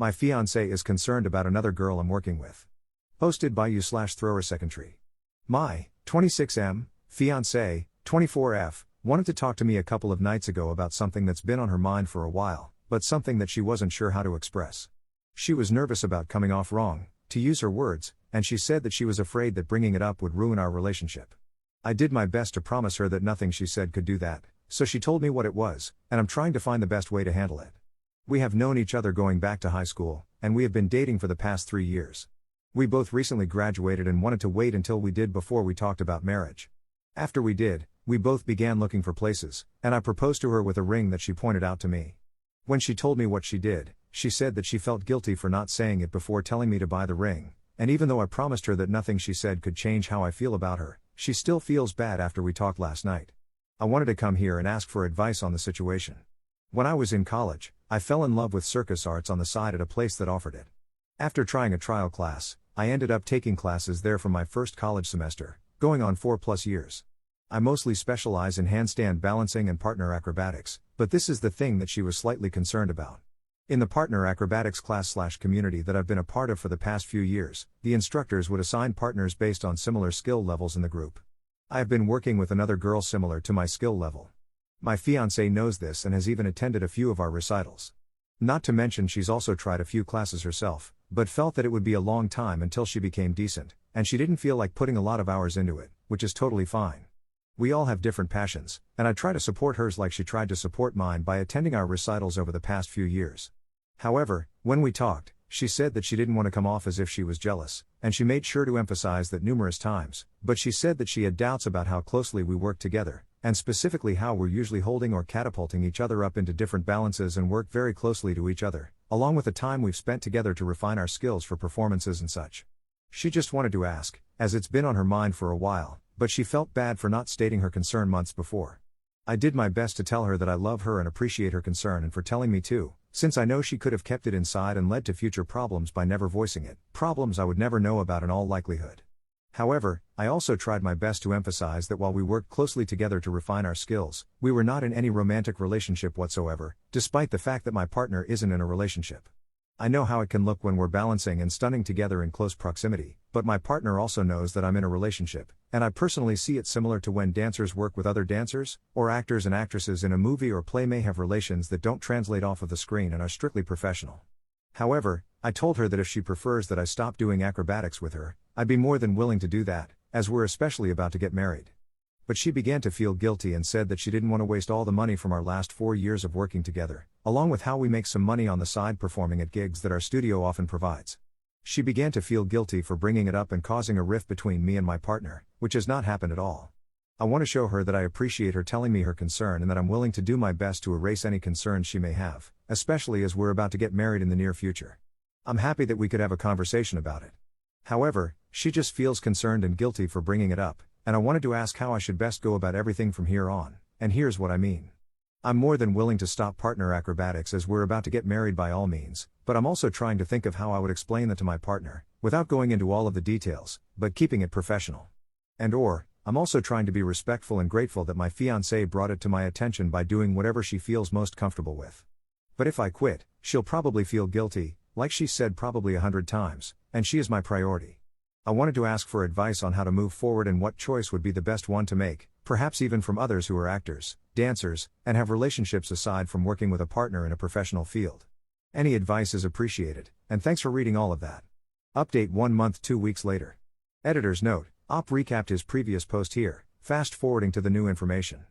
My fiancé is concerned about another girl I'm working with. Posted by you/thrower secondary. My 26M fiancé, 24F, wanted to talk to me a couple of nights ago about something that's been on her mind for a while, but something that she wasn't sure how to express. She was nervous about coming off wrong, to use her words, and she said that she was afraid that bringing it up would ruin our relationship. I did my best to promise her that nothing she said could do that, so she told me what it was, and I'm trying to find the best way to handle it. We have known each other going back to high school, and we have been dating for the past 3 years. We both recently graduated and wanted to wait until we did before we talked about marriage. After we did, we both began looking for places, and I proposed to her with a ring that she pointed out to me. When she told me what she did, she said that she felt guilty for not saying it before telling me to buy the ring, and even though I promised her that nothing she said could change how I feel about her, she still feels bad after we talked last night. I wanted to come here and ask for advice on the situation. When I was in college, I fell in love with circus arts on the side at a place that offered it. After trying a trial class, I ended up taking classes there for my first college semester, going on 4+ years. I mostly specialize in handstand balancing and partner acrobatics, but this is the thing that she was slightly concerned about. In the partner acrobatics class/community that I've been a part of for the past few years, the instructors would assign partners based on similar skill levels in the group. I have been working with another girl similar to my skill level. My fiancé knows this and has even attended a few of our recitals. Not to mention she's also tried a few classes herself, but felt that it would be a long time until she became decent, and she didn't feel like putting a lot of hours into it, which is totally fine. We all have different passions, and I try to support hers like she tried to support mine by attending our recitals over the past few years. However, when we talked, she said that she didn't want to come off as if she was jealous, and she made sure to emphasize that numerous times, but she said that she had doubts about how closely we work together, and specifically how we're usually holding or catapulting each other up into different balances and work very closely to each other, along with the time we've spent together to refine our skills for performances and such. She just wanted to ask, as it's been on her mind for a while, but she felt bad for not stating her concern months before. I did my best to tell her that I love her and appreciate her concern and for telling me too, since I know she could have kept it inside and led to future problems by never voicing it, problems I would never know about in all likelihood. However, I also tried my best to emphasize that while we worked closely together to refine our skills, we were not in any romantic relationship whatsoever, despite the fact that my partner isn't in a relationship. I know how it can look when we're balancing and stunning together in close proximity, but my partner also knows that I'm in a relationship, and I personally see it similar to when dancers work with other dancers, or actors and actresses in a movie or play may have relations that don't translate off of the screen and are strictly professional. However, I told her that if she prefers that I stop doing acrobatics with her, I'd be more than willing to do that, as we're especially about to get married. But she began to feel guilty and said that she didn't want to waste all the money from our last 4 years of working together, along with how we make some money on the side performing at gigs that our studio often provides. She began to feel guilty for bringing it up and causing a rift between me and my partner, which has not happened at all. I want to show her that I appreciate her telling me her concern and that I'm willing to do my best to erase any concerns she may have, especially as we're about to get married in the near future. I'm happy that we could have a conversation about it. However, she just feels concerned and guilty for bringing it up, and I wanted to ask how I should best go about everything from here on, and here's what I mean. I'm more than willing to stop partner acrobatics as we're about to get married by all means, but I'm also trying to think of how I would explain that to my partner, without going into all of the details, but keeping it professional. I'm also trying to be respectful and grateful that my fiancé brought it to my attention by doing whatever she feels most comfortable with. But if I quit, she'll probably feel guilty, like she said probably 100 times, and she is my priority. I wanted to ask for advice on how to move forward and what choice would be the best one to make, perhaps even from others who are actors, dancers, and have relationships aside from working with a partner in a professional field. Any advice is appreciated, and thanks for reading all of that. Update 1 month 2 weeks later. Editor's note, Op recapped his previous post here, fast forwarding to the new information.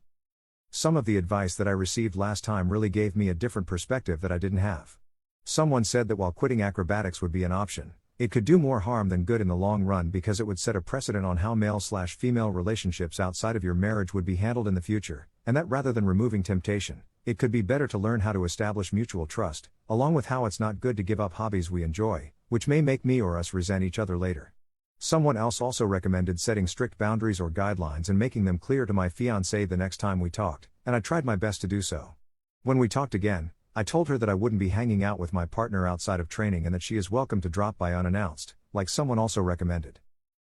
Some of the advice that I received last time really gave me a different perspective that I didn't have. Someone said that while quitting acrobatics would be an option, it could do more harm than good in the long run because it would set a precedent on how male/female relationships outside of your marriage would be handled in the future, and that rather than removing temptation, it could be better to learn how to establish mutual trust, along with how it's not good to give up hobbies we enjoy, which may make me or us resent each other later. Someone else also recommended setting strict boundaries or guidelines and making them clear to my fiancé the next time we talked, and I tried my best to do so. When we talked again, I told her that I wouldn't be hanging out with my partner outside of training and that she is welcome to drop by unannounced, like someone also recommended.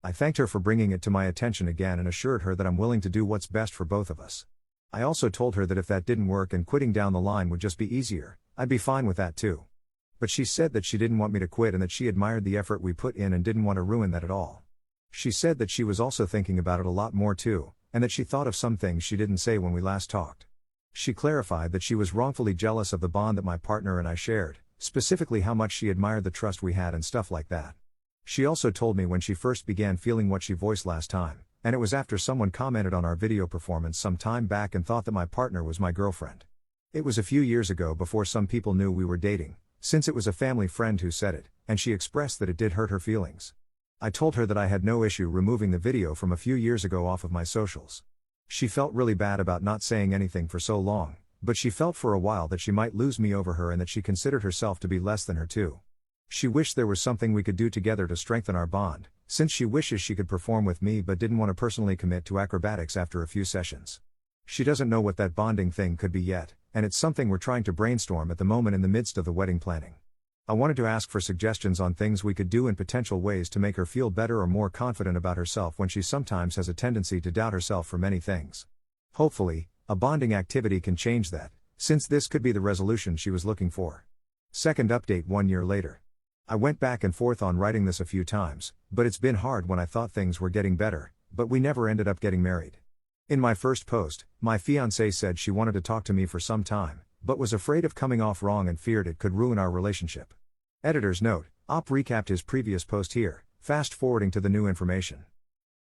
I thanked her for bringing it to my attention again and assured her that I'm willing to do what's best for both of us. I also told her that if that didn't work and quitting down the line would just be easier, I'd be fine with that too. But she said that she didn't want me to quit and that she admired the effort we put in and didn't want to ruin that at all. She said that she was also thinking about it a lot more too, and that she thought of some things she didn't say when we last talked. She clarified that she was wrongfully jealous of the bond that my partner and I shared, specifically how much she admired the trust we had and stuff like that. She also told me when she first began feeling what she voiced last time, and it was after someone commented on our video performance some time back and thought that my partner was my girlfriend. It was a few years ago before some people knew we were dating, since it was a family friend who said it, and she expressed that it did hurt her feelings. I told her that I had no issue removing the video from a few years ago off of my socials. She felt really bad about not saying anything for so long, but she felt for a while that she might lose me over her and that she considered herself to be less than her too. She wished there was something we could do together to strengthen our bond, since she wishes she could perform with me but didn't want to personally commit to acrobatics after a few sessions. She doesn't know what that bonding thing could be yet, and it's something we're trying to brainstorm at the moment in the midst of the wedding planning. I wanted to ask for suggestions on things we could do and potential ways to make her feel better or more confident about herself when she sometimes has a tendency to doubt herself for many things. Hopefully, a bonding activity can change that, since this could be the resolution she was looking for. Second update 1 year later. I went back and forth on writing this a few times, but it's been hard when I thought things were getting better, but we never ended up getting married. In my first post, my fiancée said she wanted to talk to me for some time, but was afraid of coming off wrong and feared it could ruin our relationship. Editor's note, Op recapped his previous post here, fast forwarding to the new information.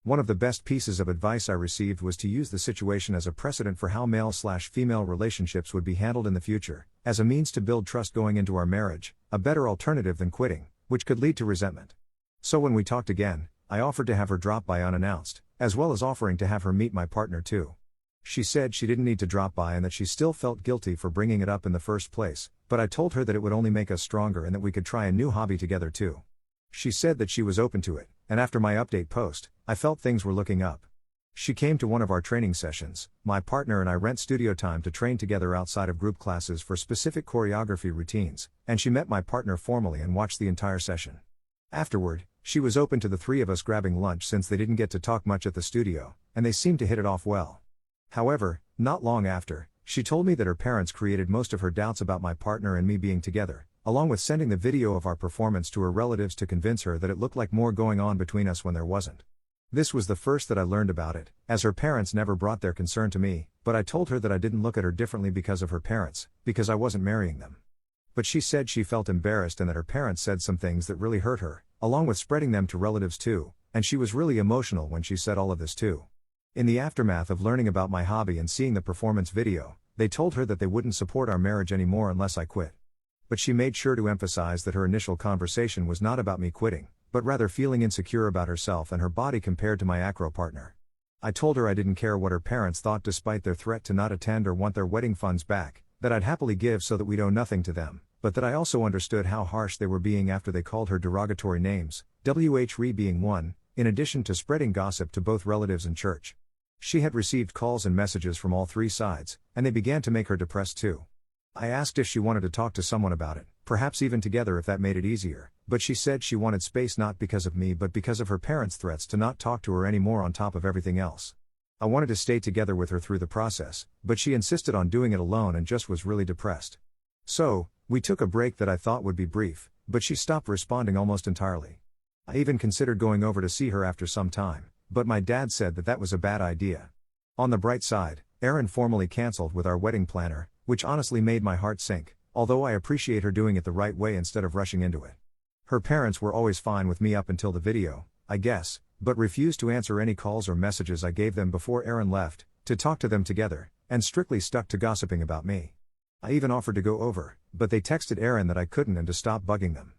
One of the best pieces of advice I received was to use the situation as a precedent for how male/female relationships would be handled in the future, as a means to build trust going into our marriage, a better alternative than quitting, which could lead to resentment. So when we talked again, I offered to have her drop by unannounced, as well as offering to have her meet my partner too. She said she didn't need to drop by and that she still felt guilty for bringing it up in the first place, but I told her that it would only make us stronger and that we could try a new hobby together too. She said that she was open to it, and after my update post, I felt things were looking up. She came to one of our training sessions. My partner and I rent studio time to train together outside of group classes for specific choreography routines, and she met my partner formally and watched the entire session. Afterward, she was open to the three of us grabbing lunch since they didn't get to talk much at the studio, and they seemed to hit it off well. However, not long after, she told me that her parents created most of her doubts about my partner and me being together, along with sending the video of our performance to her relatives to convince her that it looked like more going on between us when there wasn't. This was the first that I learned about it, as her parents never brought their concern to me, but I told her that I didn't look at her differently because of her parents, because I wasn't marrying them. But she said she felt embarrassed and that her parents said some things that really hurt her, along with spreading them to relatives too, and she was really emotional when she said all of this too. In the aftermath of learning about my hobby and seeing the performance video, they told her that they wouldn't support our marriage anymore unless I quit. But she made sure to emphasize that her initial conversation was not about me quitting, but rather feeling insecure about herself and her body compared to my acro partner. I told her I didn't care what her parents thought despite their threat to not attend or want their wedding funds back, that I'd happily give so that we'd owe nothing to them, but that I also understood how harsh they were being after they called her derogatory names, Re being one, in addition to spreading gossip to both relatives and church. She had received calls and messages from all three sides, and they began to make her depressed too. I asked if she wanted to talk to someone about it, perhaps even together if that made it easier, but she said she wanted space not because of me but because of her parents' threats to not talk to her anymore on top of everything else. I wanted to stay together with her through the process, but she insisted on doing it alone and just was really depressed. So, we took a break that I thought would be brief, but she stopped responding almost entirely. I even considered going over to see her after some time, but my dad said that that was a bad idea. On the bright side, Erin formally cancelled with our wedding planner, which honestly made my heart sink, although I appreciate her doing it the right way instead of rushing into it. Her parents were always fine with me up until the video, I guess, but refused to answer any calls or messages I gave them before Erin left, to talk to them together, and strictly stuck to gossiping about me. I even offered to go over, but they texted Erin that I couldn't and to stop bugging them.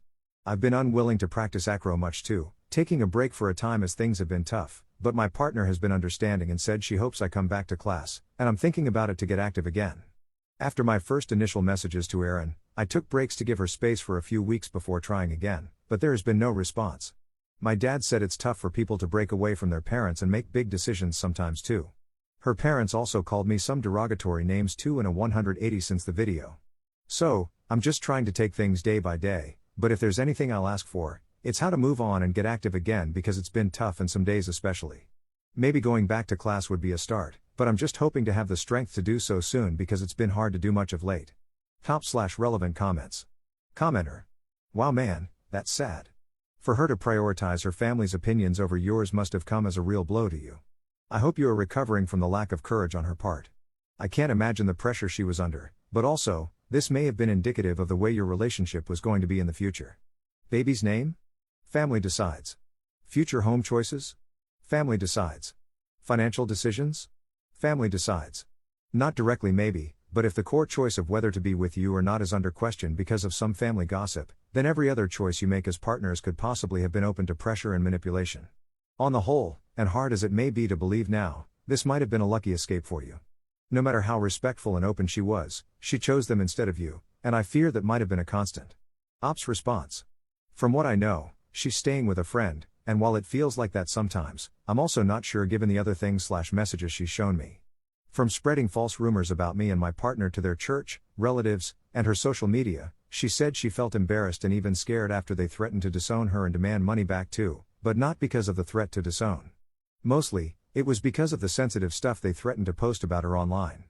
I've been unwilling to practice acro much too, taking a break for a time as things have been tough, but my partner has been understanding and said she hopes I come back to class, and I'm thinking about it to get active again. After my first initial messages to Erin, I took breaks to give her space for a few weeks before trying again, but there has been no response. My dad said it's tough for people to break away from their parents and make big decisions sometimes too. Her parents also called me some derogatory names too in a 180 since the video. So, I'm just trying to take things day by day, but if there's anything I'll ask for, it's how to move on and get active again because it's been tough and some days especially. Maybe going back to class would be a start, but I'm just hoping to have the strength to do so soon because it's been hard to do much of late. Top/relevant comments. Commenter. Wow man, that's sad. For her to prioritize her family's opinions over yours must have come as a real blow to you. I hope you are recovering from the lack of courage on her part. I can't imagine the pressure she was under, but also, this may have been indicative of the way your relationship was going to be in the future. Baby's name? Family decides. Future home choices? Family decides. Financial decisions? Family decides. Not directly maybe, but if the core choice of whether to be with you or not is under question because of some family gossip, then every other choice you make as partners could possibly have been open to pressure and manipulation. On the whole, and hard as it may be to believe now, this might have been a lucky escape for you. No matter how respectful and open she was, she chose them instead of you, and I fear that might have been a constant. Ops response. From what I know, she's staying with a friend, and while it feels like that sometimes, I'm also not sure given the other things/messages she's shown me. From spreading false rumors about me and my partner to their church, relatives, and her social media, she said she felt embarrassed and even scared after they threatened to disown her and demand money back too, but not because of the threat to disown. Mostly, it was because of the sensitive stuff they threatened to post about her online.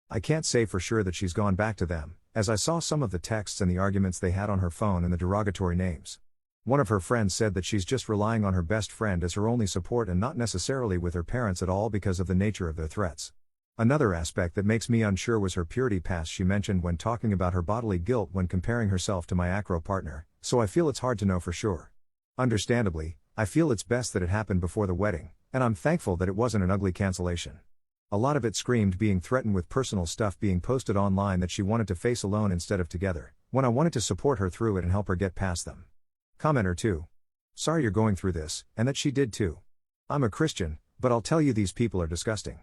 I can't say for sure that she's gone back to them, as I saw some of the texts and the arguments they had on her phone and the derogatory names. One of her friends said that she's just relying on her best friend as her only support and not necessarily with her parents at all because of the nature of their threats. Another aspect that makes me unsure was her purity past she mentioned when talking about her bodily guilt when comparing herself to my acro partner, so I feel it's hard to know for sure. Understandably, I feel it's best that it happened before the wedding, and I'm thankful that it wasn't an ugly cancellation. A lot of it screamed being threatened with personal stuff being posted online that she wanted to face alone instead of together, when I wanted to support her through it and help her get past them. Commenter 2. Sorry you're going through this, and that she did too. I'm a Christian, but I'll tell you these people are disgusting.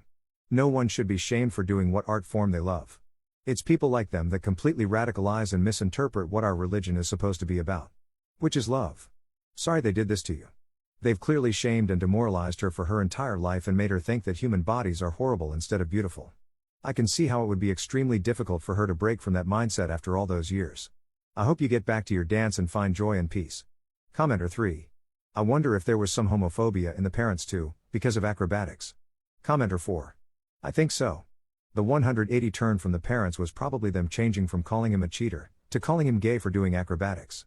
No one should be shamed for doing what art form they love. It's people like them that completely radicalize and misinterpret what our religion is supposed to be about. Which is love. Sorry they did this to you. They've clearly shamed and demoralized her for her entire life and made her think that human bodies are horrible instead of beautiful. I can see how it would be extremely difficult for her to break from that mindset after all those years. I hope you get back to your dance and find joy and peace. Commenter 3. I wonder if there was some homophobia in the parents too, because of acrobatics. Commenter 4. I think so. The 180 turn from the parents was probably them changing from calling him a cheater, to calling him gay for doing acrobatics.